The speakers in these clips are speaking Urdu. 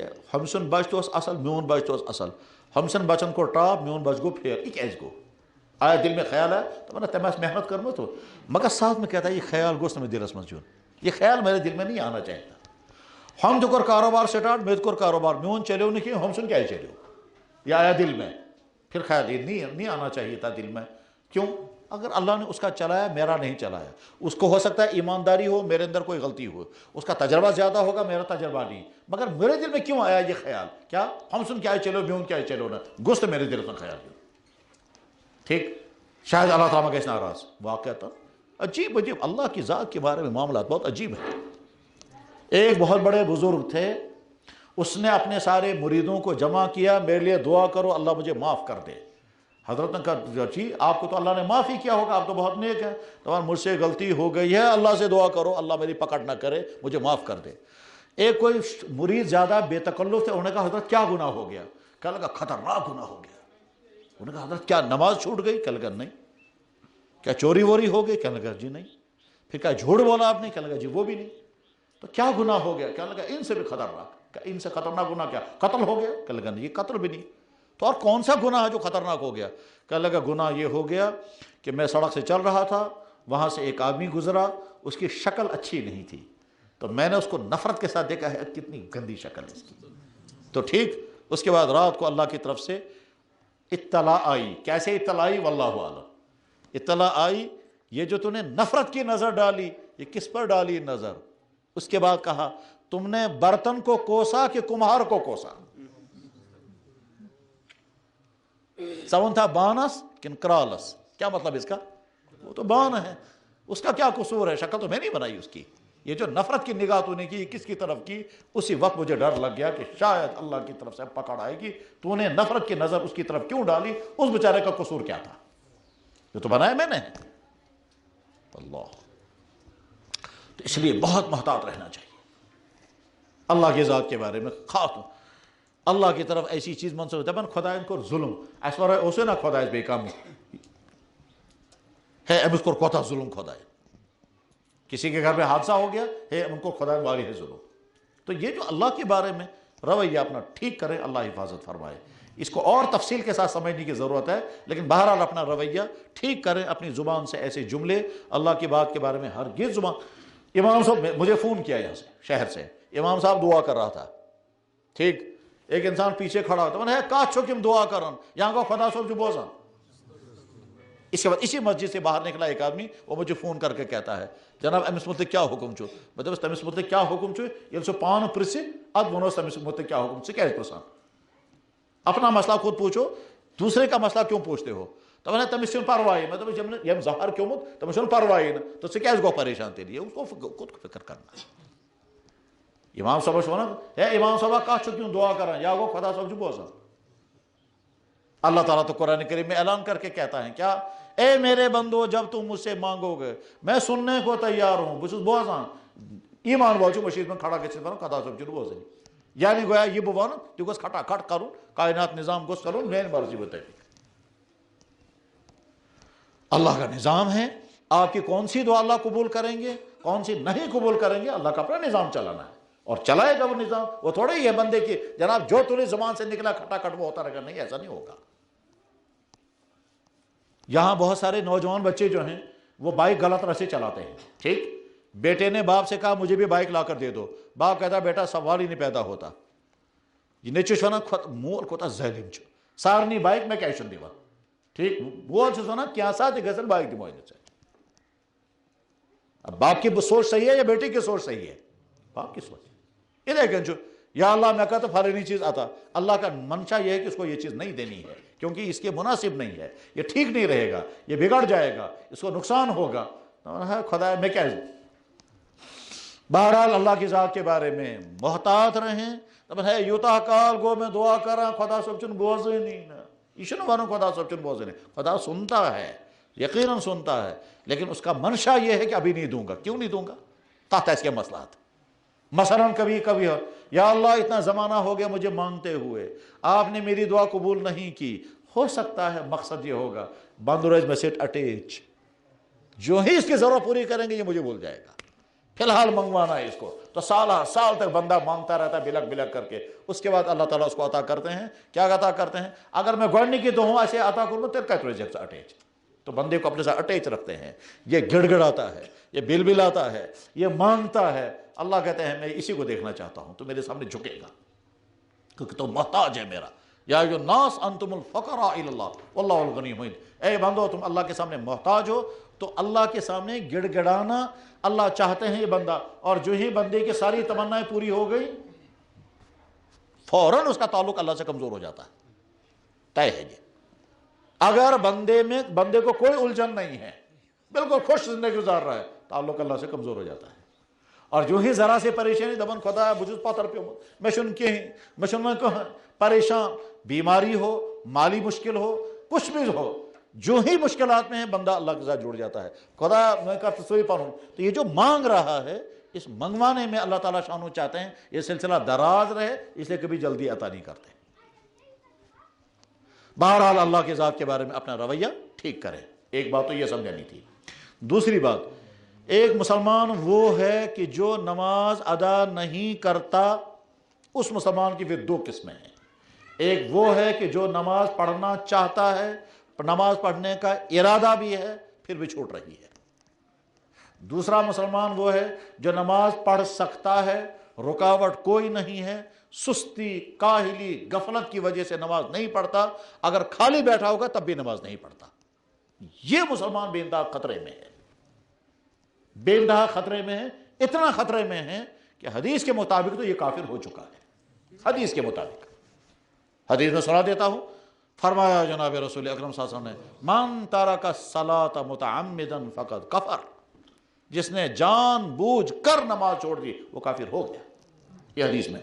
کہ ہمسن بچ تو اصل میون بچ تو اصل ہمسن بچن کو ٹاپ میون بچ گو پھیر یہ کیازِ گو آیا دل میں خیال ہے تو میں نے تم محنت کرمت ہو مگر ساتھ میں کہتا ہے یہ خیال گوس نہ دلس مز یون یہ خیال میرے دل میں نہیں آنا چاہتا ہم تو کر کاروبار سٹارٹ میں کر کاروبار میون چلیو نہیں کہ ہمسن کیا چلیو یہ آیا دل میں پھر خیال یہ نہیں آنا چاہیے تھا دل میں کیوں اگر اللہ نے اس کا چلایا میرا نہیں چلایا اس کو ہو سکتا ہے ایمانداری ہو میرے اندر کوئی غلطی ہو اس کا تجربہ زیادہ ہوگا میرا تجربہ نہیں مگر میرے دل میں کیوں آیا یہ خیال کیا ہم سن کیا چلو میون کیا چلو نا گست میرے دل میں خیال ٹھیک شاید اللہ تعالیٰ گیس ناراض واقعتا عجیب عجیب اللہ کی ذات کے بارے میں معاملات بہت عجیب ہیں ایک بہت بڑے بزرگ تھے اس نے اپنے سارے مریدوں کو جمع کیا میرے لیے دعا کرو اللہ مجھے معاف کر دے حضرت نے کہا جی آپ کو تو اللہ نے معاف ہی کیا ہوگا آپ تو بہت نیک ہیں تو مجھ سے غلطی ہو گئی ہے اللہ سے دعا کرو اللہ میری پکڑ نہ کرے مجھے معاف کر دے ایک کوئی مرید زیادہ بے تکلف تھے انہوں نے کہا حضرت کیا گناہ ہو گیا کہنے لگا خطرناک گناہ ہو گیا انہوں نے کہا حضرت کیا نماز چھوٹ گئی کہنے لگا نہیں کیا چوری ووری ہو گئی کہنے لگا جی نہیں پھر کیا جھوٹ بولا آپ نے کہنے لگا جی وہ بھی نہیں تو کیا گناہ ہو گیا کہنے لگا ان سے بھی خطرناک ان سے خطرناک گناہ کیا قتل ہو گیا کہنے لگا نہیں یہ قتل بھی نہیں تو اور کون سا گناہ ہے جو خطرناک ہو گیا کہنے لگا گناہ یہ ہو گیا کہ میں سڑک سے چل رہا تھا وہاں سے ایک آدمی گزرا اس کی شکل اچھی نہیں تھی تو میں نے اس کو نفرت کے ساتھ دیکھا ہے کتنی گندی شکل ہے اس کی تو ٹھیک اس کے بعد رات کو اللہ کی طرف سے اطلاع آئی کیسے اطلاع آئی واللہ عالم اطلاع آئی یہ جو تم نے نفرت کی نظر ڈالی یہ کس پر ڈالی نظر اس کے بعد کہا تم نے برتن کو کوسا کہ کمہار کو کوسا سون تھا بانس کن کرالس کیا مطلب اس کا وہ تو بان ہے اس کا کیا قصور ہے شکل تو میں نہیں بنائی اس کی یہ جو نفرت کی نگاہ تو نے کی کس کی طرف کی اسی وقت مجھے ڈر لگ گیا کہ شاید اللہ کی طرف سے پکڑ آئے گی تو نے نفرت کی نظر اس کی طرف کیوں ڈالی اس بیچارے کا قصور کیا تھا جو تو بنایا میں نے اللہ تو اس لیے بہت محتاط رہنا چاہیے اللہ کی ذات کے بارے میں خاص اللہ کی طرف ایسی چیز منسوخ دپان خدائن کور ظلم اس ورائے اوسے نا خدائس بے کام ہے امس کور کوتا ظلم خدائن کسی کے گھر میں حادثہ ہو گیا ہے ان کو خدائن والی ہے ظلم تو یہ جو اللہ کے بارے میں رویہ اپنا ٹھیک کرے اللہ حفاظت فرمائے اس کو اور تفصیل کے ساتھ سمجھنے کی ضرورت ہے لیکن بہرحال اپنا رویہ ٹھیک کریں اپنی زبان سے ایسے جملے اللہ کی بات کے بارے میں ہرگز زبان امام صاحب مجھے فون کیا یہاں سے شہر سے امام صاحب دعا کر رہا تھا ٹھیک ایک انسان پیچھے کھڑا ہوتا ہے کاش چھو کم دعا کرن یہاں کو خدا صاحب جو بوزن اس کے بعد اسی مسجد سے باہر نکلا ایک آدمی وہ مجھے فون کر کے کہتا ہے جناب امس متعلق کیا حکم چھو مطلب تمس متعلق کیا حکم چھو یل سو پان پرسہ اد ونوس تمس متعلق کیا حکم ثہ کیازِ پرسان اپنا مسئلہ خود پوچھو دوسرے کا مسئلہ کیوں پوچھتے ہو تو میں تمس چھن پرواہی میں تمس یم ظہر کیومت تمس چھن پرواہی تو ثہ کیازِ گو پریشان تیلی اس کو خود فکر کرنا امام صاحب ونان ہے امام صاحب کاش چھو کیوں دعا کران یا گو خدا صاحب جو بوزان اللہ تعالیٰ تو قرآن کریم میں اعلان کر کے کہتا ہے کیا اے میرے بندو جب تم مجھ سے مانگو گے میں سننے کو تیار ہوں بس بوزان ایمان واجو مشید میں کھڑا گژھِ ونان خدا صاحب جو بوزان یعنی گویا یہ بہ ون تہ گوس کھٹا کھٹ کرن کائنات نظام گوس کرن میری مرضی مطابق اللہ کا نظام ہے آپ کی کون سی دعا اللہ قبول کریں گے کون سی نہیں قبول کریں گے اللہ کا اپنا نظام چلانا ہے اور چلائے گا وہ نظام وہ تھوڑے ہی ہے بندے کی جناب جو تمہیں زبان سے نکلا کھٹا کھٹ وہ ہوتا رہے گا نہیں ایسا نہیں ہوگا یہاں بہت سارے نوجوان بچے جو ہیں وہ بائک غلط راستے چلاتے ہیں ٹھیک بیٹے نے باپ سے کہا مجھے بھی بائک لا کر دے دو باپ کہتا بیٹا سوال ہی نہیں پیدا ہوتا یہ نیچے مول کوتا ظالم چھو سارنی بائک میں کیشن دیوا ٹھیک وہ کیا ساتھ گھن بائک دمو اب باپ کی سوچ صحیح ہے یا بیٹے کی سوچ صحیح ہے باپ کی سوچ یہ یا اللہ میں کہتا فلانی چیز آتا اللہ کا منشا یہ ہے کہ اس کو یہ چیز نہیں دینی ہے کیونکہ اس کے مناسب نہیں ہے یہ ٹھیک نہیں رہے گا یہ بگڑ جائے گا اس کو نقصان ہوگا خدا میں کیا بہرحال اللہ کی ذات کے بارے میں محتاط رہیں یوتا کال گو میں دعا کرا خدا صاحب چن بوزے نہیں نا یہ ون خدا صاحب چن بوزے نہیں خدا سنتا ہے یقیناً سنتا ہے لیکن اس کا منشا یہ ہے کہ ابھی نہیں دوں گا کیوں نہیں دوں گا تحت اس کے مسئلات مثلاً کبھی کبھی یا اللہ اتنا زمانہ ہو گیا مجھے مانگتے ہوئے آپ نے میری دعا قبول نہیں کی ہو سکتا ہے مقصد یہ ہوگا بندرج میں سیٹ اٹیچ جو ہی اس کی ضرورت پوری کریں گے یہ مجھے بھول جائے گا فی الحال منگوانا ہے اس کو، تو سال تک بندہ مانگتا رہتا ہے بلک بلک کر کے. اس کے بعد اللہ تعالیٰ اس کو عطا کرتے ہیں. کیا عطا کرتے ہیں؟ اگر میں گوڑنی کی تو ہوں ایسے عطا کروں تیرے کا پروجیکٹ اٹیچ. تو بندے کو اپنے ساتھ اٹیچ رکھتے ہیں. یہ گڑ گڑاتا ہے، یہ بل بلاتا ہے، یہ مانگتا ہے. اللہ کہتے ہیں میں اسی کو دیکھنا چاہتا ہوں، تو میرے سامنے جھکے گا کیونکہ تو محتاج ہے میرا. یا ایھا الناس انتم الفقراء الی اللہ واللہ الغنی الحمید. اے بندو تم اللہ کے سامنے محتاج ہو. تو اللہ کے سامنے گڑ گڑانا اللہ چاہتے ہیں یہ بندہ. اور جو ہی بندے کی ساری تمنائیں پوری ہو گئی فوراً اس کا تعلق اللہ سے کمزور ہو جاتا ہے. طے ہے یہ. اگر بندے کو کوئی الجھن نہیں ہے، بالکل خوش زندگی گزار رہا ہے، تعلق اللہ سے کمزور ہو جاتا ہے. اور جو ہی ذرا سے پریشانی دبن خدا بجز پاتر پہ میں شن کے میں شن میں کہاں پریشان، بیماری ہو، مالی مشکل ہو، کچھ بھی ہو، جو ہی مشکلات میں ہے بندہ اللہ کے ساتھ جڑ جاتا ہے. خدا میں کا تصویر پڑھوں تو یہ جو مانگ رہا ہے اس منگوانے میں اللہ تعالیٰ شانو چاہتے ہیں یہ سلسلہ دراز رہے، اس لیے کبھی جلدی عطا نہیں کرتے. بہرحال اللہ کے ذات کے بارے میں اپنا رویہ ٹھیک کریں. ایک بات تو یہ سمجھانی تھی. دوسری بات، ایک مسلمان وہ ہے کہ جو نماز ادا نہیں کرتا، اس مسلمان کی پھر دو قسمیں ہیں. ایک وہ ہے کہ جو نماز پڑھنا چاہتا ہے، نماز پڑھنے کا ارادہ بھی ہے، پھر بھی چھوٹ رہی ہے. دوسرا مسلمان وہ ہے جو نماز پڑھ سکتا ہے، رکاوٹ کوئی نہیں ہے، سستی، کاہلی، غفلت کی وجہ سے نماز نہیں پڑھتا، اگر خالی بیٹھا ہوگا تب بھی نماز نہیں پڑھتا. یہ مسلمان بے انتہا خطرے میں ہے. بے انتہا خطرے میں ہے. اتنا خطرے میں ہے کہ حدیث کے مطابق تو یہ کافر ہو چکا ہے. حدیث کے مطابق، حدیث میں سنا دیتا ہوں، فرمایا جناب رسول اکرم صلی اللہ علیہ وسلم نے من ترک الصلاۃ متعمدا فقد کفر. جس نے جان بوجھ کر نماز چھوڑ دی وہ کافر ہو گیا. یہ حدیث میں.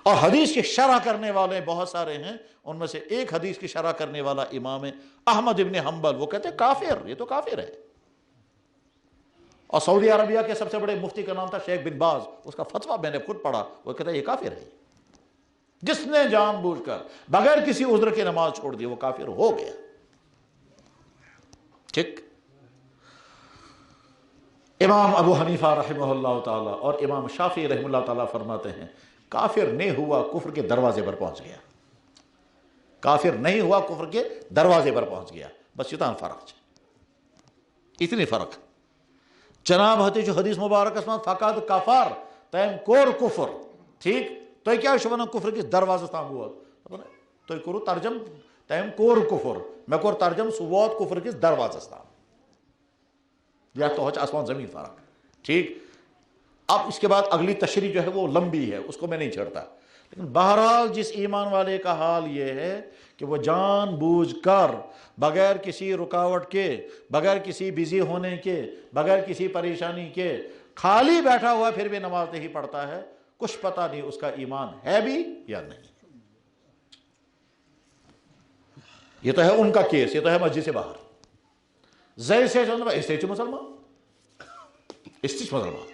اور حدیث کی شرح کرنے والے بہت سارے ہیں، ان میں سے ایک حدیث کی شرح کرنے والا امام احمد ابن حنبل، وہ کہتے ہیں کافر، یہ تو کافر ہے. اور سعودی عربیہ کے سب سے بڑے مفتی کا نام تھا شیخ بن باز، اس کا فتویٰ میں نے خود پڑھا، وہ کہتا ہے یہ کافر ہے. جس نے جان بوجھ کر بغیر کسی عذر کے نماز چھوڑ دی وہ کافر ہو گیا. ٹھیک. امام ابو حنیفہ رحمہ اللہ تعالیٰ اور امام شافعی رحمہ اللہ تعالیٰ فرماتے ہیں کافر نہیں ہوا، کفر کے دروازے پر پہنچ گیا. کافر نہیں ہوا، کفر کے دروازے پر پہنچ گیا. بس اتنا فرق ہے، اتنی فرق. جناب ہوتے جو حدیث مبارک اسمان فقد کفر تیم کور کفر. ٹھیک. تو کیا شبنا کفر کے دروازے تام ہوا تو کرو ترجم تیم کور کفر، میں کور ترجم سوات کفر کے دروازے تام. یا تو آسمان زمین فرق. ٹھیک. اب اس کے بعد اگلی تشریح جو ہے وہ لمبی ہے، اس کو میں نہیں چھڑتا. لیکن بہرحال جس ایمان والے کا حال یہ ہے کہ وہ جان بوجھ کر بغیر کسی رکاوٹ کے، بغیر کسی بزی ہونے کے، بغیر کسی پریشانی کے خالی بیٹھا ہوا پھر بھی نماز نہیں پڑھتا ہے، کچھ پتہ نہیں اس کا ایمان ہے بھی یا نہیں. یہ تو ہے ان کا کیس، یہ تو ہے مسجد سے باہر. زیر سے مسلمان مسلمان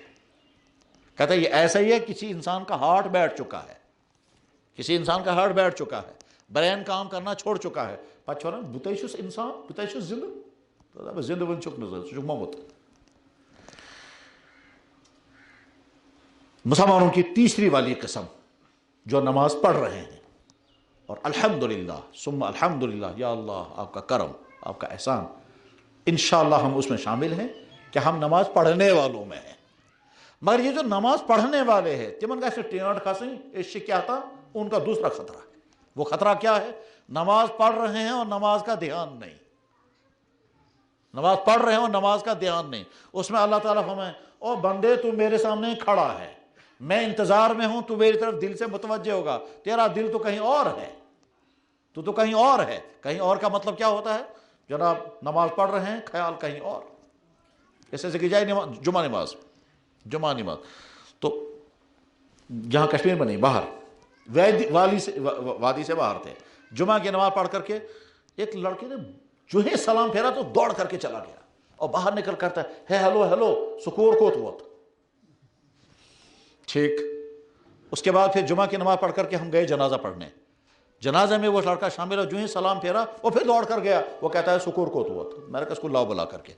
کہتا ہے یہ ایسا ہی ہے کسی انسان کا ہارٹ بیٹھ چکا ہے، کسی انسان کا ہارٹ بیٹھ چکا ہے، برین کام کرنا چھوڑ چکا ہے. پچھوڑا بتائیشوس انسان بتائیشوس زندہ زندہ ون چک نظر چک موت. مسلمانوں کی تیسری والی قسم جو نماز پڑھ رہے ہیں اور الحمدللہ ثم الحمدللہ، یا اللہ آپ کا کرم، آپ کا احسان، انشاءاللہ ہم اس میں شامل ہیں کہ ہم نماز پڑھنے والوں میں ہیں. مگر یہ جو نماز پڑھنے والے ہیں تمن کا ٹینٹ کھسیں اس سے کیا تھا ان کا دوسرا خطرہ ہے. وہ خطرہ کیا ہے؟ نماز پڑھ رہے ہیں اور نماز کا دھیان نہیں. نماز پڑھ رہے ہیں اور نماز کا دھیان نہیں. اس میں اللہ تعالیٰ فرمائے او بندے تو میرے سامنے کھڑا ہے، میں انتظار میں ہوں، تو میری طرف دل سے متوجہ ہوگا، تیرا دل تو کہیں اور ہے، تو کہیں اور ہے. کہیں اور کا مطلب کیا ہوتا ہے؟ جناب نماز پڑھ رہے ہیں خیال کہیں اور. ایسے سے کی جائے جمعہ نماز تو جہاں کشمیر میں نہیں، باہر وادی سے باہر تھے، جمعہ کی نماز پڑھ کر کے ایک لڑکے نے جو ہی سلام پھیرا تو دوڑ کر کے چلا گیا اور باہر نکل کرتا ہے ہیلو سکور کوت ووت. ٹھیک. اس کے بعد پھر جمعہ کی نماز پڑھ کر کے ہم گئے جنازہ پڑھنے. جنازے میں وہ لڑکا شامل ہو، جو ہی سلام پھیرا وہ پھر دوڑ کر گیا، وہ کہتا ہے سکور کوت ووت. میں نے کہا اس کو لاؤ بلا کر کے.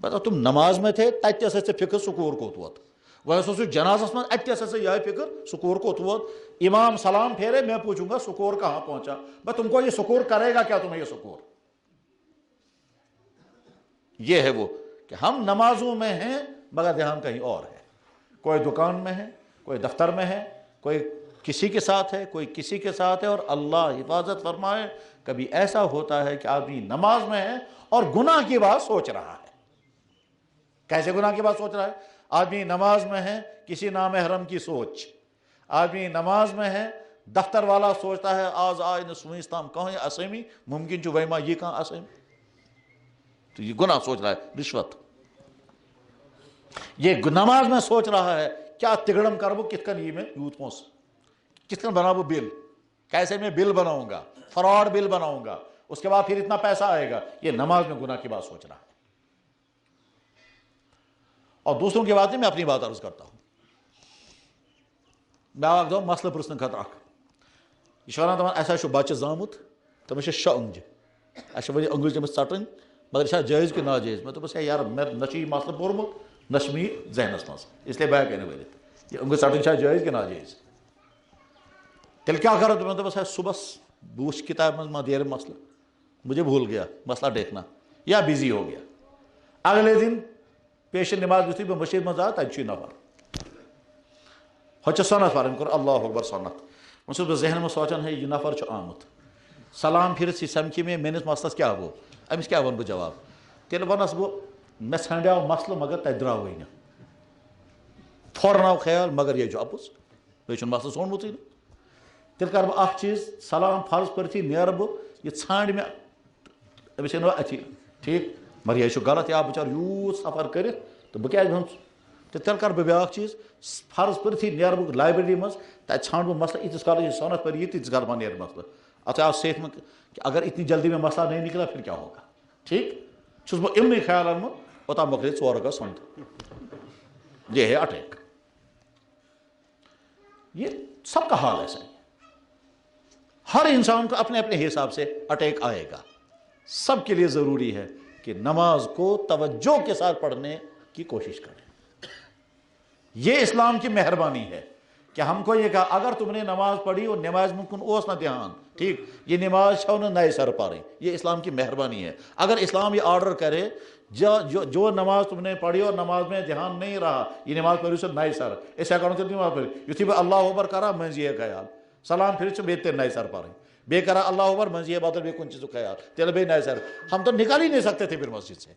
پتہ تم نماز میں تھے تتہ سے فکر سکور کوت ووت وہ جنازس من اتہ سے یہ فکر سکور کوت ووت امام سلام پھیرے میں پوچھوں گا سکور کہاں پہنچا بس تم کو یہ سکور کرے گا کیا تمہیں یہ سکور یہ ہے وہ کہ ہم نمازوں میں ہیں مگر دھیان کہیں اور ہے کوئی دکان میں ہے کوئی دفتر میں ہے کوئی کسی کے ساتھ ہے کوئی کسی کے ساتھ ہے اور اللہ حفاظت فرمائے کبھی ایسا ہوتا ہے کہ آدمی نماز میں ہے اور گناہ کی بات سوچ رہا ہے کیسے گناہ کی بات سوچ رہا ہے آدمی نماز میں ہے کسی نامحرم کی سوچ آدمی نماز میں ہے دفتر والا سوچتا ہے آج آج نسویں اسلام کہاں ہے اسیمی ممکن جو ویما یہ کہاں اسیم تو یہ گناہ سوچ رہا ہے رشوت یہ نماز میں سوچ رہا ہے کیا تگڑم کربو کت کن یہ میں یوت پونس کس کن بناؤں بل کیسے میں بل بناؤں گا فراڈ بل بناؤں گا اس کے بعد پھر اتنا پیسہ آئے گا یہ نماز میں گناہ کی بات سوچ رہا ہے اور دوسروں کی بات نہیں میں اپنی بات عرض کرتا ہوں میں آپ دوں مسئلہ پرسن خطر اخ یہ ونان دپان اسہ چھ بچہ زامت تمس چھ 6 انگجہ اسہ ونہ انگل تمس ژٹن مگر یہ جائز کہ ناجائز میں دوپس یار میں نہ یہ مسئلہ پورمت نہ ذہنس مز اس لیے بہ کہ ورت یہ انگل ژٹن جائز کہ ناجائز تیل کیا کرو تو میں دوپس صبح بوچھ کتاب میں دیر مسئلہ مجھے بھول گیا مسئلہ دیکھنا یا بزی ہو گیا اگلے دن پیش نماز یتھے بہ مسجد مز آ تتہ نفر ہوچہ سنت پھر کور اللہ اکبر سنت وہ بہ ذہن میں سوچان ہے یہ نفر آمت سلام پھرت یہ سمکھ میں میس مسلس کیا گو امس کیا ون بہ جواب تیل ونس بہ مے ژھانڈیو مسئلہ مگر تتہ درٛاوٕے نہٕ فوراً آو خیال مگر یہ اپُز بیٚیہِ چھُنہٕ مسئلہ ژھونمُتٕے نہٕ تیل کر بہ اکھ چیز سلام فرض پرتھی نیرٕ بہ یہ ژھانڈ مے امس اتھی ٹھیک مگر یہ غلط یہ آو بچار یوت سفر کرت تو بہ کیٛازِ بیہمہٕ تو تیل کر بہ بیاکھ چیز فرض پرتھی نیر بہ لائبریری مز تتہ ژھانڈ بہ مسئلہ ییتس کالس یہ سنت پر یہ تیتس کال ما نیر مسئلہ اتھ آو صحت میں کہ اگر اتنی جلدی میں مسئلہ نہیں نکلا پھر کیا ہوگا ٹھیک چھس بہ امنی خیالن میں اوتام مکلے 4 رکعت سنت یہ ہے اٹیک یہ سب کا حال ایسا ہے ہر انسان کو اپنے اپنے حساب سے اٹیک آئے گا سب کے لیے ضروری ہے کہ نماز کو توجہ کے ساتھ پڑھنے کی کوشش کریں یہ اسلام کی مہربانی ہے کہ ہم کو یہ کہا اگر تم نے نماز پڑھی اور نماز میں کن اوس نہ دھیان ٹھیک یہ نماز چھو نہ نئے سر پارے یہ اسلام کی مہربانی ہے اگر اسلام یہ آرڈر کرے جو نماز تم نے پڑھی اور نماز میں دھیان نہیں رہا یہ نماز پڑھی سے نئے سر ایسا کرو تو نماز پڑھی یتھی بہ اللہ اکبر کرا منز یہ خیال سلام پھر بیتے نئے سر پارے بے کرا اللہ اکبر منز یہ بات بے کن چیز خیال تیل بے نئے سر ہم تو نکال ہی نہیں سکتے تھے پھر مسجد سے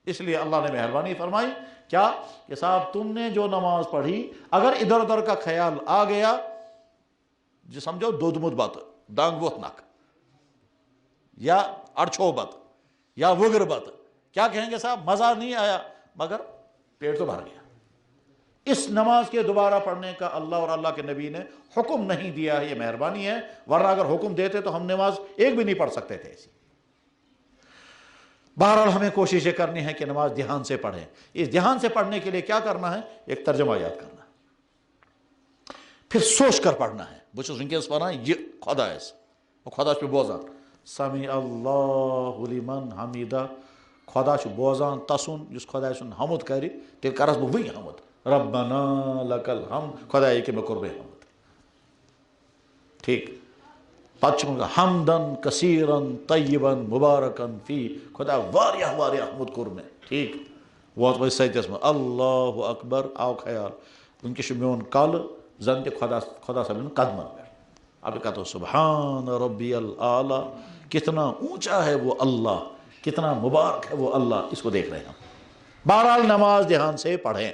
اس لیے اللہ نے مہربانی فرمائی کیا کہ صاحب تم نے جو نماز پڑھی اگر ادھر ادھر کا خیال آ گیا جو سمجھو دودمت بات ڈانگ ووت نک یا اڑچھو بت یا وگر بت کیا کہیں گے صاحب مزہ نہیں آیا مگر پیٹ تو بھر گیا اس نماز کے دوبارہ پڑھنے کا اللہ اور اللہ کے نبی نے حکم نہیں دیا ہے یہ مہربانی ہے ورنہ اگر حکم دیتے تو ہم نماز ایک بھی نہیں پڑھ سکتے تھے ایسی بہرحال ہمیں کوشش یہ کرنی ہے کہ نماز دھیان سے پڑھیں اس دھیان سے پڑھنے کے لیے کیا کرنا ہے ایک ترجمہ یاد کرنا ہے پھر سوچ کر پڑھنا ہے بچ ونکس ونان یہ خدا خدا پہ بوزان سمی اللہ لمن حمیدہ خدا بوزان تسن اس خدا سن حمد کر تیل کرس بہ وی حمد ربنا لک الحمد خدا کہ میں کور بے حمد ٹھیک پتہ حمدن کثیرن طیبن مبارکن فی خدا واریاہ واریاہ حمد کور میں ٹھیک ووت وہ سیتس میں اللہ اکبر آو خیال ونکس میون کل زن تہ خدا صاحب قدمن پہ اب کہتا سبحان ربی الاعلی کتنا اونچا ہے وہ اللہ کتنا مبارک ہے وہ اللہ اس کو دیکھ رہے ہیں ہم بہرحال نماز دھیان سے پڑھیں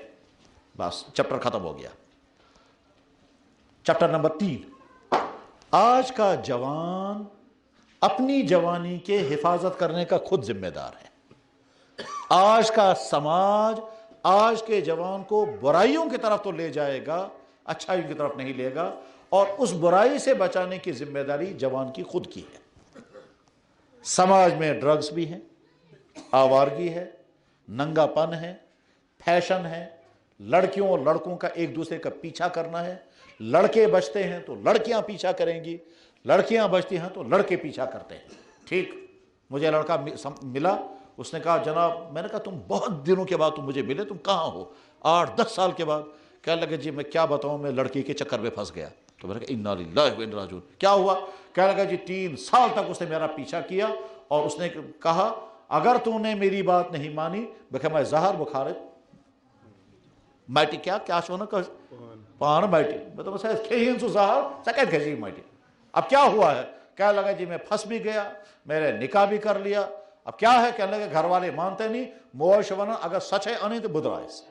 بس چیپٹر ختم ہو گیا چیپٹر نمبر 3 آج کا جوان اپنی جوانی کے حفاظت کرنے کا خود ذمہ دار ہے آج کا سماج آج کے جوان کو برائیوں کی طرف تو لے جائے گا اچھائیوں کی طرف نہیں لے گا اور اس برائی سے بچانے کی ذمہ داری جوان کی خود کی ہے سماج میں ڈرگز بھی ہیں آوارگی ہے ننگا پن ہے فیشن ہے لڑکیوں اور لڑکوں کا ایک دوسرے کا پیچھا کرنا ہے لڑکے بچتے ہیں تو لڑکیاں پیچھا کریں گی لڑکیاں بچتی ہیں تو لڑکے پیچھا کرتے ہیں ٹھیک مجھے لڑکا ملا اس نے کہا جناب، میں نے کہا تم بہت دنوں کے بعد تم مجھے ملے، تم کہاں ہو؟ 8-10 سال کے بعد۔ کہنے لگے جی میں کیا بتاؤں، میں لڑکی کے چکر میں پھنس گیا۔ تو میں نے کہا انا للہ و انا راجعون، کیا ہوا؟ کہنے لگا جی 3 سال تک اس نے میرا پیچھا کیا، اور اس نے کہا اگر تو نے میری بات نہیں مانی میں زہر بخارت مائٹی کیا شونا کہ پان مائٹی میں تو بس کھیہین سو زہر سکیت کھیجی مائٹی۔ اب کیا ہوا ہے؟ کہنے لگا جی میں پھنس بھی گیا، میرے نکاح بھی کر لیا، اب کیا ہے؟ کہنے لگے گھر والے مانتے نہیں، موش ونن اگر سچ ہے آنی تو بدرائس۔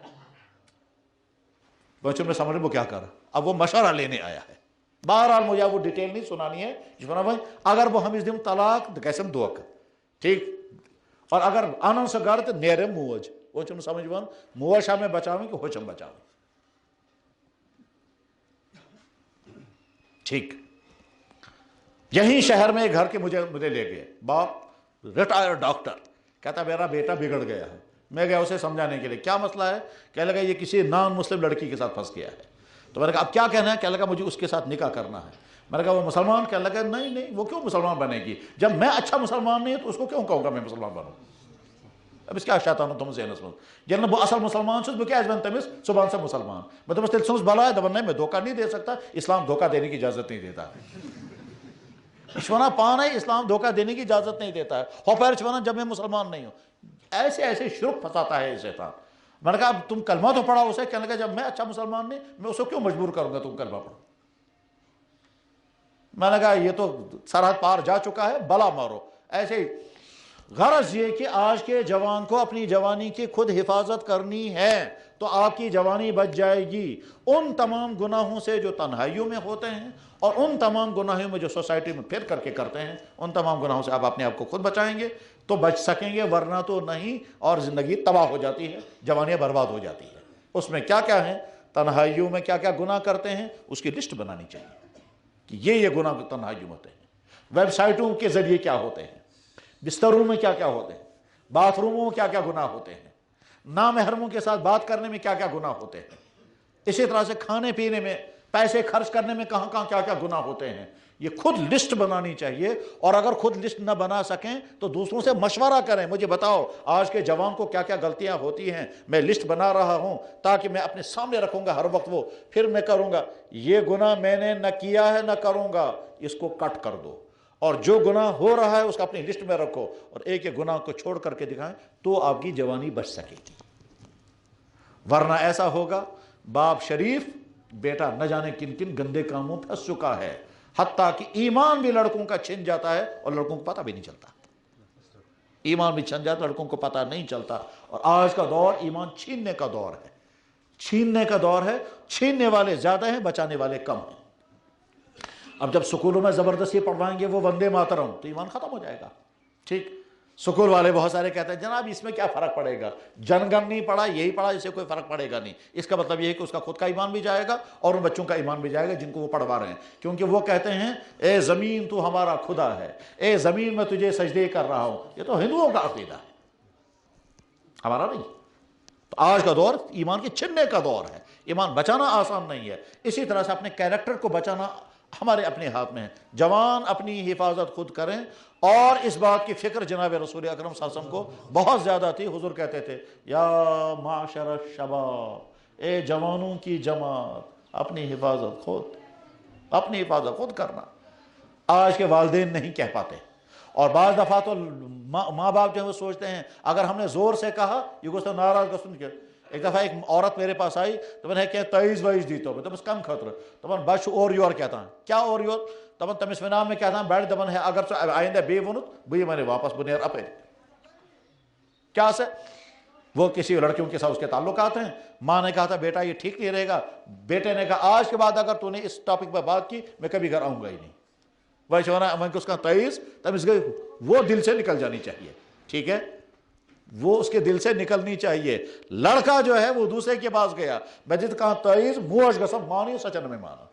بچوں میں سمجھ وہ کیا کر رہا، اب وہ مشورہ لینے آیا ہے۔ بہرحال مجھے وہ ڈیٹیل نہیں سنانی ہے، اگر وہ ہم اس دن طلاق کیسے دعا کر ٹھیک، اور اگر آنن سے گھر تو نیرے موج، وہ چم سمجھ ون موش ہمیں بچاویں کہ ہوچم بچاویں، ٹھیک۔ یہیں شہر میں گھر کے مجھے لے گئے، باپ ریٹائر ڈاکٹر، کہتا میرا بیٹا بگڑ گیا ہے۔ میں گیا اسے سمجھانے کے لیے، کیا مسئلہ ہے؟ کہنے لگا یہ کسی نان مسلم لڑکی کے ساتھ پھنس گیا ہے۔ تو میں نے کہا اب کیا کہنا ہے؟ کہنے لگا مجھے اس کے ساتھ نکاح کرنا ہے۔ میں نے کہا وہ مسلمان؟ کہنے لگا نہیں وہ کیوں مسلمان بنے گی، جب میں اچھا مسلمان نہیں تو اس کو کیوں کہوں گا میں مسلمان بنوں؟ اب اس کیا شیطان تم ذہنس من یل بہ اصل مسلمان چھس بہ کیاز ون تمس صبح سے مسلمان، میں دپس تیل سوز بلائے دپان نہیں میں دھوکہ نہیں دے سکتا، اسلام دھوکہ دینے کی اجازت نہیں دیتا ہے۔ ونان پانے اسلام دھوکہ دینے کی اجازت نہیں دیتا ہے، ہو پیر ونان جب میں مسلمان نہیں ہوں، ایسے شرک پھنساتا ہے شیطان۔ میں نے کہا اب تم کلمہ تو پڑھا اسے، کہنے لگا جب میں اچھا مسلمان نہیں میں اسے کیوں مجبور کروں گا تم کلمہ پڑھو؟ میں نے کہا یہ تو سرحد پار جا چکا ہے، بلا مارو ایسے ہی۔ غرض یہ کہ آج کے جوان کو اپنی جوانی کی خود حفاظت کرنی ہے تو آپ کی جوانی بچ جائے گی ان تمام گناہوں سے جو تنہائیوں میں ہوتے ہیں، اور ان تمام گناہوں میں جو سوسائٹی میں پھر کر کے کرتے ہیں، ان تمام گناہوں سے آپ اپنے آپ کو خود بچائیں گے تو بچ سکیں گے، ورنہ تو نہیں، اور زندگی تباہ ہو جاتی ہے، جوانیاں برباد ہو جاتی ہے۔ اس میں کیا کیا ہیں، تنہائیوں میں کیا کیا گناہ کرتے ہیں اس کی لسٹ بنانی چاہیے کہ یہ گناہ تنہائیوں ہوتے ہیں، ویب سائٹوں کے ذریعے کیا ہوتے ہیں، بستروں میں کیا کیا ہوتے ہیں، باتھ روموں میں کیا کیا گناہ ہوتے ہیں، نامحرموں کے ساتھ بات کرنے میں کیا کیا گناہ ہوتے ہیں، اسی طرح سے کھانے پینے میں پیسے خرچ کرنے میں کہاں کہاں کیا کیا گناہ ہوتے ہیں۔ یہ خود لسٹ بنانی چاہیے، اور اگر خود لسٹ نہ بنا سکیں تو دوسروں سے مشورہ کریں، مجھے بتاؤ آج کے جوان کو کیا کیا غلطیاں ہوتی ہیں، میں لسٹ بنا رہا ہوں تاکہ میں اپنے سامنے رکھوں گا ہر وقت، وہ پھر میں کروں گا یہ گناہ میں نے نہ کیا ہے نہ کروں گا، اس کو کٹ کر دو، اور جو گناہ ہو رہا ہے اس کو اپنی لسٹ میں رکھو، اور ایک ایک گناہ کو چھوڑ کر کے دکھائیں تو آپ کی جوانی بچ سکے گی۔ ورنہ ایسا ہوگا باپ شریف بیٹا نہ جانے کن کن گندے کاموں پھنس چکا ہے، حتیٰ کہ ایمان بھی لڑکوں کا چھن جاتا ہے اور لڑکوں کو پتہ بھی نہیں چلتا، ایمان بھی چھن جاتا لڑکوں کو پتہ نہیں چلتا۔ اور آج کا دور ایمان چھیننے کا دور ہے، چھیننے کا دور ہے، چھیننے والے زیادہ ہیں بچانے والے کم ہیں۔ اب جب سکولوں میں زبردستی پڑھوائیں گے وہ وندے ماترم تو ایمان ختم ہو جائے گا، ٹھیک۔ سکول والے بہت سارے کہتے ہیں جناب اس میں کیا فرق پڑے گا، جن گن نہیں پڑھا یہی پڑھا، اس سے کوئی فرق پڑے گا نہیں۔ اس کا مطلب یہ ہے کہ اس کا خود کا ایمان بھی جائے گا اور ان بچوں کا ایمان بھی جائے گا جن کو وہ پڑھوا رہے ہیں، کیونکہ وہ کہتے ہیں اے زمین تو ہمارا خدا ہے، اے زمین میں تجھے سجدے کر رہا ہوں۔ یہ تو ہندوؤں کا عقیدہ ہے، ہمارا نہیں۔ تو آج کا دور ایمان کے چھننے کا دور ہے، ایمان بچانا آسان نہیں ہے۔ اسی طرح سے اپنے کیریکٹر کو بچانا ہمارے اپنے ہاتھ میں ہے۔ جوان اپنی حفاظت خود کریں، اور اس بات کی فکر جناب رسول اکرم صلی اللہ علیہ وسلم کو بہت زیادہ تھی۔ حضور کہتے تھے یا معاشر الشباب، اے جوانوں کی جماعت، اپنی حفاظت خود کرنا۔ آج کے والدین نہیں کہہ پاتے، اور بعض دفعہ تو ماں باپ جو ہے وہ سوچتے ہیں اگر ہم نے زور سے کہا یہ گوشت ناراض گسن کے۔ ایک دفعہ ایک عورت میرے پاس آئی تو میں نے کیا تعیز وائز دی تو بس کم خطر تو بچ اور یور کہتا ہے کیا اور یور تو تمس ونان میں کہتا بیٹھ دپان ہے اگر ژٕ آئندہ بی ونت بہ میں واپس بہ نیر اپر کیا سے وہ کسی لڑکیوں کے ساتھ اس کے تعلقات ہیں۔ ماں نے کہا تھا بیٹا یہ ٹھیک نہیں رہے گا، بیٹے نے کہا آج کے بعد اگر تو نے اس ٹاپک پر بات کی میں کبھی گھر آؤں گا ہی نہیں۔ وہی چونا میں اس کا تعیز تمس گئی وہ دل سے نکل جانی چاہیے، ٹھیک ہے، وہ اس کے دل سے نکلنی چاہیے۔ لڑکا جو ہے وہ دوسرے کے پاس گیا بجت کہاں تعیز موش گسم مانی سچن میں مانا،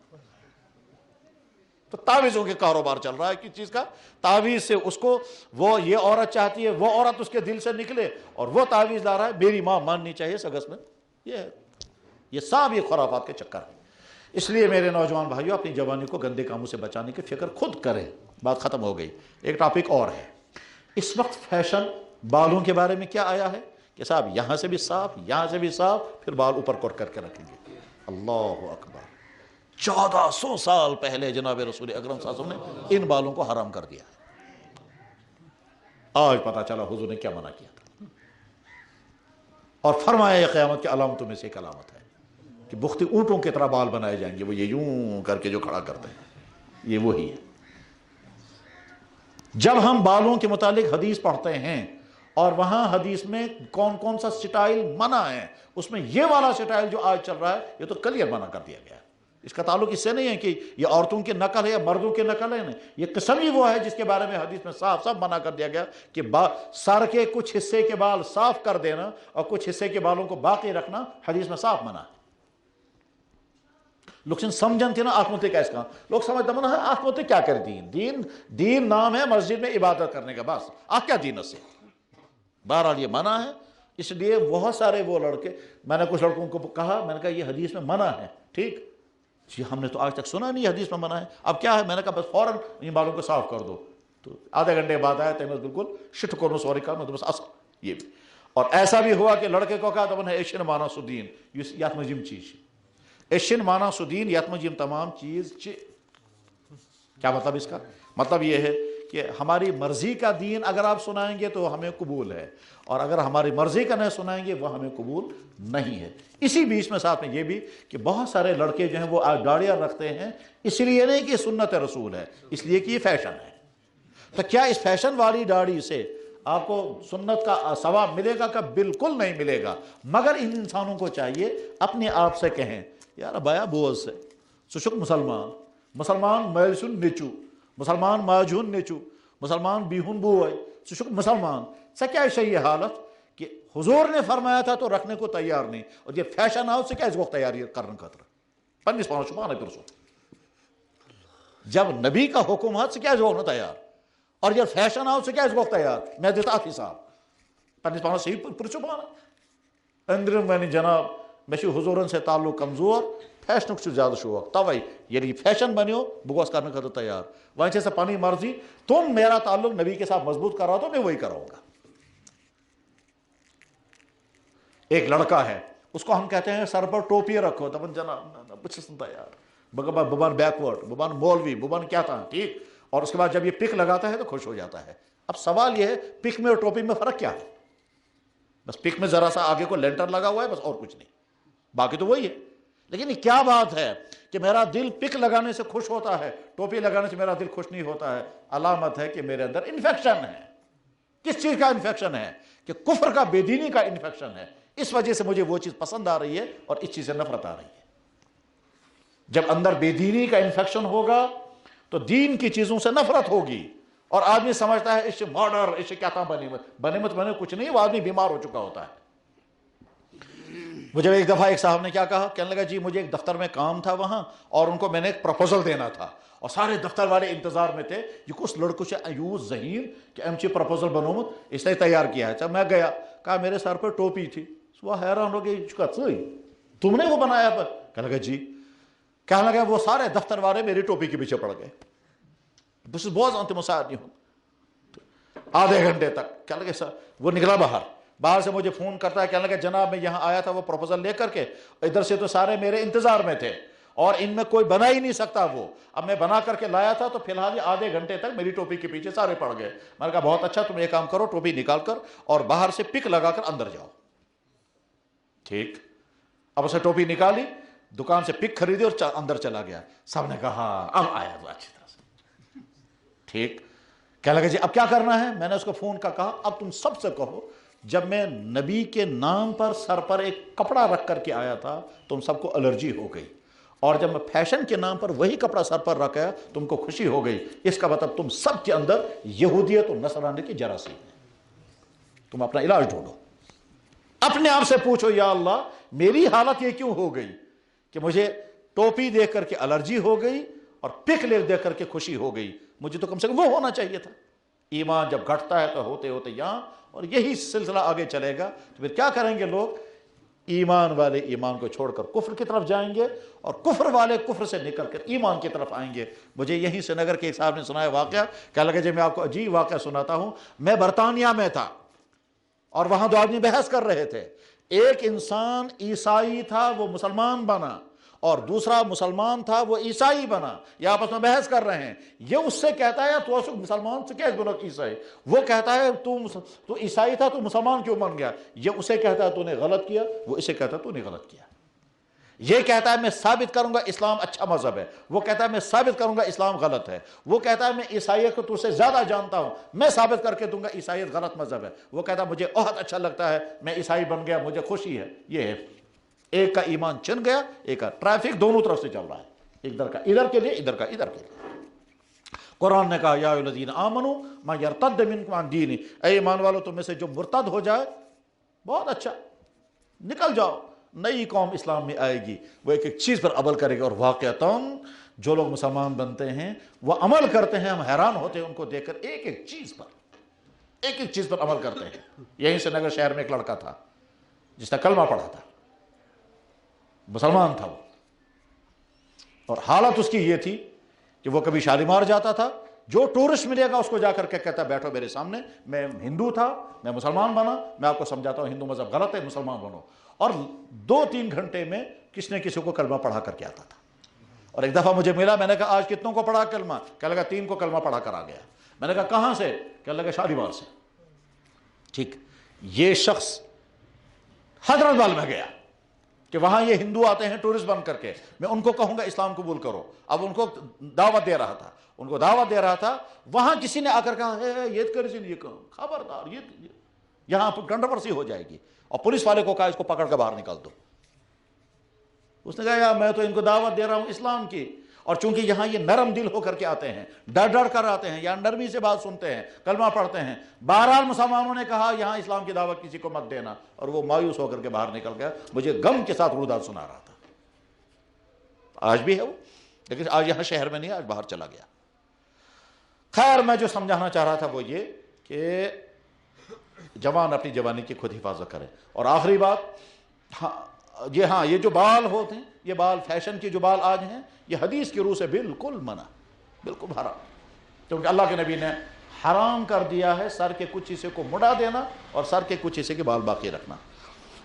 تو تعویذوں کے کاروبار چل رہا ہے کس چیز کا، تعویذ سے اس کو وہ یہ عورت چاہتی ہے وہ عورت اس کے دل سے نکلے اور وہ تعویذ لا رہا ہے میری ماں ماننی چاہیے سگس میں۔ یہ سب یہ خرافات کے چکر ہے۔ اس لیے میرے نوجوان بھائیوں اپنی جوانی کو گندے کاموں سے بچانے کی فکر خود کریں۔ بات ختم ہو گئی۔ ایک ٹاپک اور ہے، اس وقت فیشن بالوں کے بارے میں کیا آیا ہے کہ صاحب یہاں سے بھی صاف، یہاں سے بھی صاف، پھر بال اوپر کر کے رکھیں گے۔ اللہ اکبر، 1400 سال پہلے جناب رسول اکرم صلی اللہ علیہ وسلم نے ان بالوں کو حرام کر دیا ہے۔ آج پتہ چلا حضور نے کیا منع کیا تھا، اور فرمایا یہ قیامت کی علامتوں میں سے ایک علامت ہے کہ بختی اونٹوں کی طرح بال بنائے جائیں گے، وہ یہ یوں کر کے جو کھڑا کرتے ہیں، یہ وہی ہے۔ جب ہم بالوں کے متعلق حدیث پڑھتے ہیں اور وہاں حدیث میں کون کون سا سٹائل منع ہے، اس میں یہ والا سٹائل جو آج چل رہا ہے یہ تو کلیئر منع کر دیا گیا ہے۔ اس کا تعلق اس سے نہیں ہے کہ یہ عورتوں کی نقل ہے یا مردوں کی نقل ہے، نہیں، یہ قسم ہی وہ ہے جس کے بارے میں حدیث میں صاف صاف منع کر دیا گیا کہ سر کے کچھ حصے کے بال صاف کر دینا اور کچھ حصے کے بالوں کو باقی رکھنا حدیث میں صاف منع ہے۔ لوگ سمجھن تھے نا آتمہتیا کا اس کا، لوگ سمجھتے ہیں آتمہتیا کیا کر دین نام ہے مسجد میں عبادت کرنے کا، بس آپ کیا دین اس سے؟ بہرحال یہ منع ہے۔ اس لیے بہت سارے وہ لڑکے، میں نے کچھ لڑکوں کو کہا، میں نے کہا یہ حدیث میں منع ہے، ٹھیک جی ہم نے تو آج تک سنا نہیں حدیث میں منع ہے، اب کیا ہے؟ میں نے کہا بس فوراً ان بالوں کو صاف کر دو، تو آدھے گھنٹے بعد آیا تو میں بالکل شٹ کو سوری کہا، میں تو بس اصل یہ بھی۔ اور ایسا بھی ہوا کہ لڑکے کو کہا تو ایشین مانا سدین یت مجھم چیز ایشین مانا سدین یت مجھم تمام چیز کیا مطلب اس کا؟ مطلب یہ ہے کہ ہماری مرضی کا دین اگر آپ سنائیں گے تو ہمیں قبول ہے، اور اگر ہماری مرضی کا نہیں سنائیں گے وہ ہمیں قبول نہیں ہے۔ اسی بیچ میں ساتھ میں یہ بھی کہ بہت سارے لڑکے جو ہیں وہ داڑیاں رکھتے ہیں، اس لیے نہیں کہ سنت رسول ہے، اس لیے کہ یہ فیشن ہے۔ تو کیا اس فیشن والی داڑھی سے آپ کو سنت کا ثواب ملے گا؟ کہ بالکل نہیں ملے گا۔ مگر ان انسانوں کو چاہیے اپنے آپ سے کہیں یار بایا بوز سے سشک مسلمان میلسن نیچو، مسلمان ماجون نیچو، مسلمان بیہون بوئے سشک مسلمان سے کیا ہے یہ حالت کہ حضور نے فرمایا تھا تو رکھنے کو تیار نہیں، اور یہ فیشن آؤ سے کیا اس وقت تیاری کرنے خطرہ پنیس پانا شبانہ پرسو جب نبی کا حکم ہے سے کیا اس وقت تیار، اور جب فیشن آؤ سے کیا اس وقت تیار؟ میں دیتا آتی صاحب پنیس پانا صحیح پرسو بانا اندرم میں جناب میں حضورن سے تعلق کمزور، فیشنک سے زیادہ شوق توے یعنی فیشن بنیو بگوس کرنے کا تو تیار، وہاں سے پانی مرضی تم میرا تعلق نبی کے ساتھ مضبوط کر رہا تو میں وہی کراؤں گا۔ ایک لڑکا ہے اس کو ہم کہتے ہیں سر پر ٹوپی رکھو، تب جناب بچ سنتا یار ببان بیکورڈ ببان مولوی ببان کیا تھا، ٹھیک، اور اس کے بعد جب یہ پک لگاتا ہے تو خوش ہو جاتا ہے۔ اب سوال یہ ہے پک میں اور ٹوپی میں فرق کیا ہے؟ بس پک میں ذرا سا آگے کو لینٹر لگا ہوا ہے بس، اور کچھ نہیں، باقی تو وہی ہے۔ لیکن یہ کیا بات ہے کہ میرا دل پک لگانے سے خوش ہوتا ہے، ٹوپی لگانے سے میرا دل خوش نہیں ہوتا ہے؟ علامت ہے کہ میرے اندر انفیکشن ہے۔ کس چیز کا انفیکشن ہے؟ کہ کفر کا، بے دینی کا انفیکشن ہے۔ اس وجہ سے مجھے وہ چیز پسند آ رہی ہے اور اس چیز سے نفرت آ رہی ہے۔ جب اندر بے دینی کا انفیکشن ہوگا تو دین کی چیزوں سے نفرت ہوگی، اور آدمی سمجھتا ہے اس سے مارڈر، اس سے کیا تھا بنے کچھ نہیں، وہ آدمی بیمار ہو چکا ہوتا ہے۔ مجھے ایک دفعہ ایک صاحب نے کیا کہا، کہنے لگا جی مجھے ایک دفتر میں کام تھا وہاں، اور ان کو میں نے ایک پروپوزل دینا تھا، اور سارے دفتر والے انتظار میں تھے یہ کس لڑکوں سے ایوز ذہین کہ ایم چی پروپوزل بنومت اس نے تیار کیا ہے۔ جب میں گیا کہا میرے سر پر ٹوپی تھی، وہ حیران ہو گئی تم نے وہ بنایا پر؟ کہنے لگا جی، کہنے لگا وہ سارے دفتر والے میری ٹوپی کے پیچھے پڑ گئے، بس بہت انت مساعد نہیں ہوں آدھے گھنٹے تک۔ کہنے لگا سر وہ نکلا باہر سے مجھے فون کرتا ہے، کہنے لگا جناب میں یہاں آیا تھا وہ پروپوزل لے کر کے، ادھر سے تو سارے میرے انتظار میں تھے اور ان میں کوئی بنا ہی نہیں سکتا، وہ اب میں بنا کر کے لایا تھا تو فی الحال یہ آدھے گھنٹے تک میری ٹوپی کے پیچھے سارے پڑ گئے۔ میں نے کہا بہت اچھا، تم ایک کام کرو ٹوپی نکال کر اور باہر سے پک لگا کر اندر جاؤ، ٹھیک۔ اب اسے ٹوپی نکالی، دکان سے پک خریدی اور اندر چلا گیا۔ سب نے کہا اب آیا وہ اچھی طرح سے، ٹھیک۔ کہنے لگا جی اب کیا کرنا ہے؟ میں نے اس کو فون کا کہا اب تم سب سے کہو جب میں نبی کے نام پر سر پر ایک کپڑا رکھ کر کے آیا تھا تم سب کو الرجی ہو گئی، اور جب میں فیشن کے نام پر وہی کپڑا سر پر رکھا تم کو خوشی ہو گئی۔ اس کا مطلب تم سب کے اندر یہودیت اور نصرانیت کی جراثیم ہے، تم اپنا علاج ڈھونڈو۔ اپنے آپ سے پوچھو یا اللہ میری حالت یہ کیوں ہو گئی کہ مجھے ٹوپی دیکھ کر کے الرجی ہو گئی اور پک لے دیکھ کر کے خوشی ہو گئی؟ مجھے تو کم سے کم وہ ہونا چاہیے تھا۔ ایمان جب گھٹتا ہے تو ہوتے ہوتے یہاں، اور یہی سلسلہ آگے چلے گا تو پھر کیا کریں گے لوگ؟ ایمان والے ایمان کو چھوڑ کر کفر کی طرف جائیں گے، اور کفر والے کفر سے نکل کر ایمان کی طرف آئیں گے۔ مجھے یہیں سری نگر کے ایک صاحب نے سنایا واقعہ، کہنے لگا جی میں آپ کو عجیب واقعہ سناتا ہوں۔ میں برطانیہ میں تھا اور وہاں دو آدمی بحث کر رہے تھے. ایک انسان عیسائی تھا وہ مسلمان بنا, اور دوسرا مسلمان تھا وہ عیسائی بنا, یہ آپس میں بحث کر رہے ہیں. یہ اس سے کہتا ہے تو مسلمان سے کیا گناہ عیسائی, وہ کہتا ہے تو عیسائی تھا تو مسلمان کیوں بن گیا. یہ اسے کہتا ہے تو نے غلط کیا, وہ اسے کہتا ہے تو نے غلط کیا. یہ کہتا ہے میں ثابت کروں گا اسلام اچھا مذہب ہے, وہ کہتا ہے میں ثابت کروں گا اسلام غلط ہے. وہ کہتا ہے میں عیسائیت کو تجھ سے زیادہ جانتا ہوں, میں ثابت کر کے دوں گا عیسائیت غلط مذہب ہے. وہ کہتا ہے مجھے بہت اچھا لگتا ہے, میں عیسائی بن گیا, مجھے خوشی ہے. یہ ہے ایک کا ایمان چن گیا, ایک کا ٹریفک دونوں طرف سے چل رہا ہے, ادھر کا ادھر کے لیے, ادھر کا ادھر کے لیے. قرآن نے کہا یا ایھا الذین آمنوا من یرتد منکم عن دینہ, اے ایمان والو تم میں سے جو مرتد ہو جائے, بہت اچھا, نکل جاؤ, نئی قوم اسلام میں آئے گی, وہ ایک ایک چیز پر عمل کرے گا. اور واقعتاً جو لوگ مسلمان بنتے ہیں وہ عمل کرتے ہیں, ہم حیران ہوتے ہیں ان کو دیکھ کر, ایک ایک چیز پر عمل کرتے ہیں. یہیں سے نگر شہر میں ایک لڑکا تھا جس نے کلمہ پڑھا تھا, مسلمان تھا وہ, اور حالت اس کی یہ تھی کہ وہ کبھی شالیمار جاتا تھا, جو ٹورسٹ ملے گا اس کو جا کر کے کہتا بیٹھو میرے سامنے, میں ہندو تھا, میں مسلمان بنا, میں آپ کو سمجھاتا ہوں ہندو مذہب غلط ہے, مسلمان بنو. اور 2-3 گھنٹے میں کس نے کسی کو کلمہ پڑھا کر کے آتا تھا. اور ایک دفعہ مجھے ملا, میں نے کہا آج کتنوں کو پڑھا کلمہ, کہنے لگا 3 کو کلمہ پڑھا کر آ گیا. میں نے کہا کہاں سے, کہنے لگا شالیمار سے. ٹھیک, یہ شخص حضرت بال میں گیا کہ وہاں یہ ہندو آتے ہیں ٹورسٹ بن کر کے, میں ان کو کہوں گا اسلام قبول کرو. اب ان کو دعوت دے رہا تھا, وہاں کسی نے آ کر کہا یہ خبردار, یہ یہاں کنٹروورسی ہو جائے گی, اور پولیس والے کو کہا اس کو پکڑ کر باہر نکال دو. اس نے کہا یار میں تو ان کو دعوت دے رہا ہوں اسلام کی, اور چونکہ یہاں یہ نرم دل ہو کر کے آتے ہیں, ڈر کر آتے ہیں, یہاں نرمی سے بات سنتے ہیں, کلمہ پڑھتے ہیں. بہرحال مسلمانوں نے کہا یہاں اسلام کی دعوت کسی کو مت دینا, اور وہ مایوس ہو کر کے باہر نکل گیا. مجھے غم کے ساتھ روداد سنا رہا تھا. آج بھی ہے وہ, لیکن آج یہاں شہر میں نہیں, آج باہر چلا گیا. خیر, میں جو سمجھانا چاہ رہا تھا وہ یہ کہ جوان اپنی جوانی کی خود حفاظت کرے. اور آخری بات, یہ جو بال ہوتے ہیں, یہ بال فیشن کے جو بال آج ہیں, یہ حدیث کی روح سے بالکل منع, بالکل حرام. کیونکہ اللہ کے نبی نے حرام کر دیا ہے سر کے کچھ حصے کو مڑا دینا اور سر کے کچھ حصے کے بال باقی رکھنا.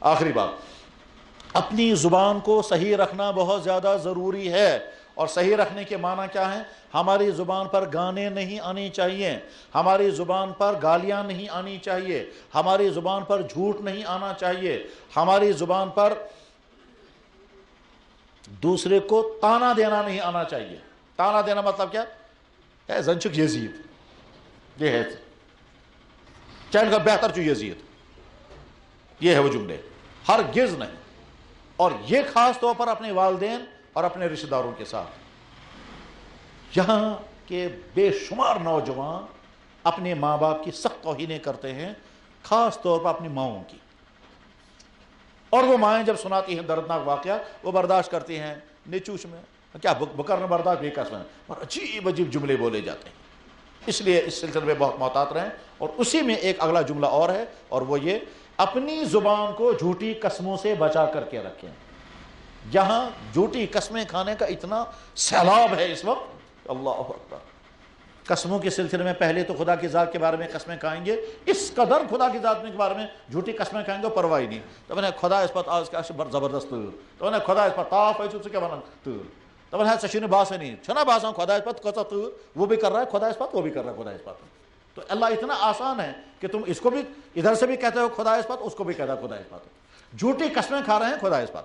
آخری بات, اپنی زبان کو صحیح رکھنا بہت زیادہ ضروری ہے. اور صحیح رکھنے کے معنی کیا ہیں؟ ہماری زبان پر گانے نہیں آنی چاہیے, ہماری زبان پر گالیاں نہیں آنی چاہیے, ہماری زبان پر جھوٹ نہیں آنا چاہیے, ہماری زبان پر دوسرے کو تانا دینا نہیں آنا چاہیے. تانا دینا مطلب کیا ہے؟ زنچک یزید, یہ ہے چین کا بہتر جو یزید, یہ ہے وہ جملے, ہرگز نہیں. اور یہ خاص طور پر اپنے والدین اور اپنے رشتہ داروں کے ساتھ. یہاں کے بے شمار نوجوان اپنے ماں باپ کی سخت توہینیں کرتے ہیں, خاص طور پر اپنی ماؤں کی. اور وہ مائیں جب سناتی ہیں دردناک واقعہ, وہ برداشت کرتی ہیں نیچوش میں, کیا بکرنا برداشت بھی قسم ہے, اور عجیب عجیب جملے بولے جاتے ہیں. اس لیے اس سلسلے میں بہت محتاط رہیں. اور اسی میں ایک اگلا جملہ اور ہے, اور وہ یہ, اپنی زبان کو جھوٹی قسموں سے بچا کر کے رکھیں. یہاں جھوٹی قسمیں کھانے کا اتنا سیلاب ہے اس وقت, اللہ اکبر. قسموں کے سلسلے میں پہلے تو خدا کی ذات کے بارے میں قسمیں کھائیں گے, اس قدر خدا کی ذات کے بارے میں جھوٹی قسمیں کھائیں گے, پرواہ نہیں. تو میں نے خدا اس پر آج کا زبردست, تو میں نے خدا اس پر تاف ہے چھ کیا بنا تو میں نے سشین باس ہے نہیں چھنا باساں خدا اس پر وہ بھی کر رہا ہے, خدا اس پر وہ بھی کر رہا ہے, خدا اس پر. تو اللہ اتنا آسان ہے کہ تم اس کو بھی ادھر سے بھی کہتے ہو خدا اس پر, اس کو بھی کہتا ہے خدا اس پر. جھوٹی قسمیں کھا رہے ہیں خدا اس پر.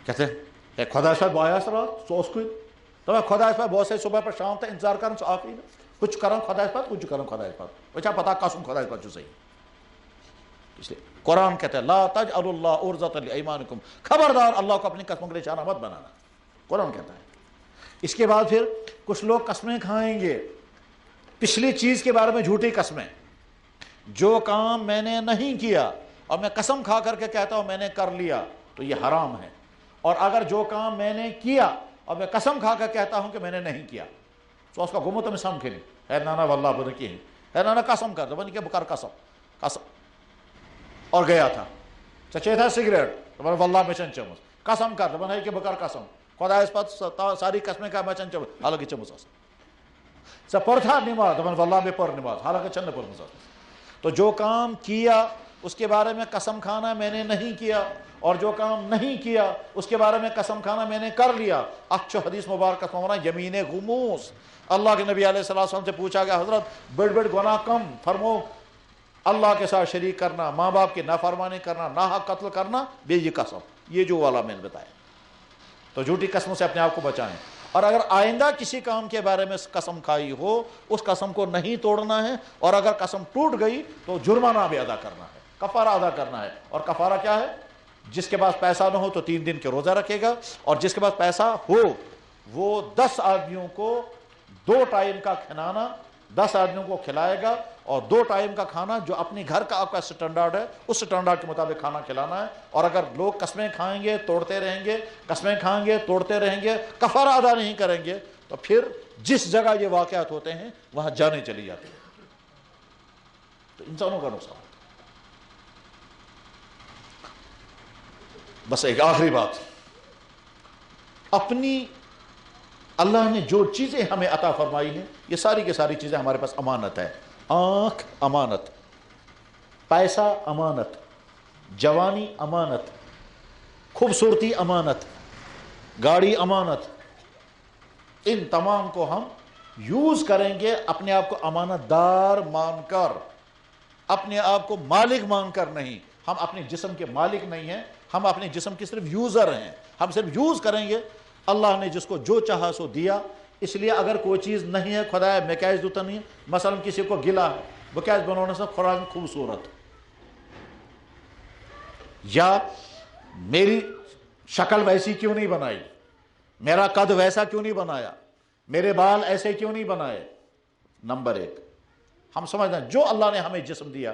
کہتے ہیں خدا اس پر بایا سر سوس کو, تو میں خدا اس پر بہت سے صبح پر شام تک انتظار کروں سو آخری میں کچھ کروں خدا اس پر, کچھ کروں خدا اس پر, بچا پتا قسم خدا اس پر جو صحیح. اس لیے قرآن کہتا ہے لا تجعلوا اللہ عرضۃ لایمانکم, خبردار اللہ کو اپنی قسموں کے لیے نشانہ مت بنانا, قرآن کہتا ہے. اس کے بعد پھر کچھ لوگ قسمیں کھائیں گے پچھلی چیز کے بارے میں, جھوٹی قسمیں. جو کام میں نے نہیں کیا اور میں قسم کھا کر کے کہتا ہوں میں نے کر لیا, تو یہ حرام ہے. اور اگر جو کام میں نے کیا اور میں قسم کھا کر کہتا ہوں کہ میں نے نہیں کیا, تو اس کا گمو تم سم کھیلی ہے نانا واللہ بن کی ہے نانا قسم کر بن کے بکر قسم اور گیا تھا چچے تھا سگریٹ تو میں واللہ میں چن چمچ قسم کر بن کہ بکر قسم خدا اس پر ساری قسمیں کا میں چن چمچ حالانکہ چمچ. پر تھا نماز واللہ میں پر نماز حالانکہ چند پر نماز. تو جو کام کیا اس کے بارے میں قسم کھانا میں نے نہیں کیا، اور جو کام نہیں کیا اس کے بارے میں قسم کھانا میں نے کر لیا. اچھا حدیث مبارکہ فرمانا یمین غموس. اللہ کے نبی علیہ السلام سے پوچھا گیا حضرت بڑے بڑے گناہ کم فرمو، اللہ کے ساتھ شریک کرنا، ماں باپ کی نافرمانی کرنا، ناحق قتل کرنا، بے یہ قسم، یہ جو والا میں نے بتایا. تو جھوٹی قسموں سے اپنے آپ کو بچائیں. اور اگر آئندہ کسی کام کے بارے میں قسم کھائی ہو اس قسم کو نہیں توڑنا ہے، اور اگر قسم ٹوٹ گئی تو جرمانہ بھی ادا کرنا ہے، کفارہ ادا کرنا ہے. اور کفارہ کیا ہے؟ جس کے پاس پیسہ نہ ہو تو 3 دن کے روزہ رکھے گا، اور جس کے پاس پیسہ ہو وہ 10 آدمیوں کو 2 ٹائم کا کھلانا، 10 آدمیوں کو کھلائے گا، اور 2 ٹائم کا کھانا جو اپنی گھر کا آپ کا سٹینڈرڈ ہے اس سٹینڈرڈ کے مطابق کھانا کھلانا ہے. اور اگر لوگ قسمیں کھائیں گے توڑتے رہیں گے، قسمیں کھائیں گے توڑتے رہیں گے، کفارہ ادا نہیں کریں گے، تو پھر جس جگہ یہ واقعات ہوتے ہیں وہاں جانے چلی جاتی ہیں. تو انسانوں کا نقصان. بس ایک آخری بات، اپنی اللہ نے جو چیزیں ہمیں عطا فرمائی ہیں یہ ساری کی ساری چیزیں ہمارے پاس امانت ہے. آنکھ امانت، پیسہ امانت، جوانی امانت، خوبصورتی امانت، گاڑی امانت. ان تمام کو ہم یوز کریں گے اپنے آپ کو امانت دار مان کر، اپنے آپ کو مالک مان کر نہیں. ہم اپنے جسم کے مالک نہیں ہیں، ہم اپنے جسم کی صرف یوزر ہیں. ہم صرف یوز کریں گے. اللہ نے جس کو جو چاہا سو دیا. اس لیے اگر کوئی چیز نہیں ہے خدا میں کیس دوتا نہیں ہے. مثلا کسی کو گلا ہے وہ کیس بنانے سے خدا میں خوبصورت، یا میری شکل ویسی کیوں نہیں بنائی، میرا قد ویسا کیوں نہیں بنایا، میرے بال ایسے کیوں نہیں بنائے. نمبر 1 ہم سمجھتے ہیں جو اللہ نے ہمیں جسم دیا،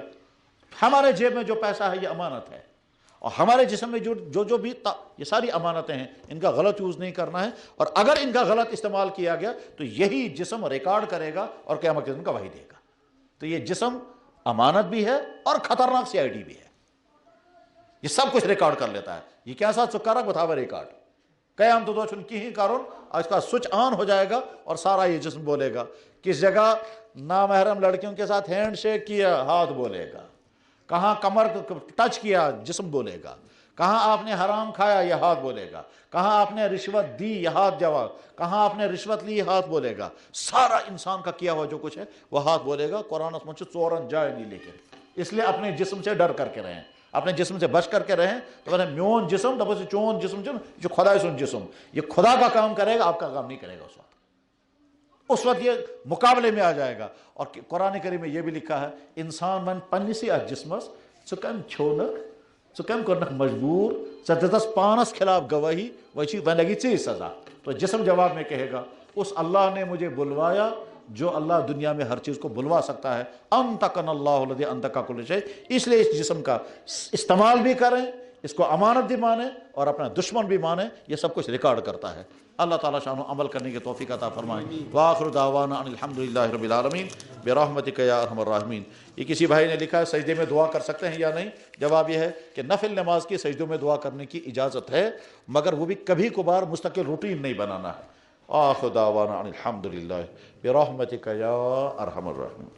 ہمارے جیب میں جو پیسہ ہے یہ امانت ہے، اور ہمارے جسم میں جو بھی یہ ساری امانتیں ہیں، ان کا غلط یوز نہیں کرنا ہے. اور اگر ان کا غلط استعمال کیا گیا تو یہی جسم ریکارڈ کرے گا اور قیامت کے دن گواہی دے گا. تو یہ جسم امانت بھی ہے اور خطرناک CID بھی ہے. یہ سب کچھ ریکارڈ کر لیتا ہے. یہ کیسا سکارک بتاوا ریکارڈ قیام تو چن کی کارون اس کا سوئچ آن ہو جائے گا اور سارا یہ جسم بولے گا. کس جگہ نامحرم لڑکیوں کے ساتھ ہینڈ شیک کیا، ہاتھ بولے گا. کہاں کمر ٹچ کیا، جسم بولے گا. کہاں آپ نے حرام کھایا، یہ ہاتھ بولے گا. کہاں آپ نے رشوت دی، یہ ہاتھ جواب. کہاں آپ نے رشوت لی، یہ ہاتھ بولے گا. سارا انسان کا کیا ہوا جو کچھ ہے وہ ہاتھ بولے گا. قرآن اس میں چورن جائے نہیں. لیکن اس لیے اپنے جسم سے ڈر کر کے رہیں، اپنے جسم سے بچ کر کے رہیں. تو میں نے میون جسم دبا سے چون جسم جو خدا سن جسم، یہ خدا کا کام کرے گا، آپ کا کام نہیں کرے گا. اس وقت یہ مقابلے میں آ جائے گا. اور قرآن کریم میں یہ بھی لکھا ہے انسان من پنسی جسمس ثم چھونک ثم کرنک مجبور ثس پانس خلاف گواہی وہی بن لگی ثی سزا. تو جسم جواب میں کہے گا اس اللہ نے مجھے بلوایا جو اللہ دنیا میں ہر چیز کو بلوا سکتا ہے. انطقنا اللہ الذی انطق کل شیء. اس لیے اس جسم کا استعمال بھی کریں، اس کو امانت بھی مانیں اور اپنا دشمن بھی مانیں. یہ سب کچھ ریکارڈ کرتا ہے. اللہ تعالیٰ شان و عمل کرنے کی توفیق عطا فرمائے. وآخر دعوانا ان الحمدللہ رب العالمین برحمتک یا ارحم الراحمین. یہ کسی بھائی نے لکھا ہے سجدے میں دعا کر سکتے ہیں یا نہیں. جواب یہ ہے کہ نفل نماز کی سجدوں میں دعا کرنے کی اجازت ہے، مگر وہ بھی کبھی کبھار مستقل روٹین نہیں بنانا ہے. آخر دعوانا ان الحمدللہ برحمتک یا ارحم الراحمین.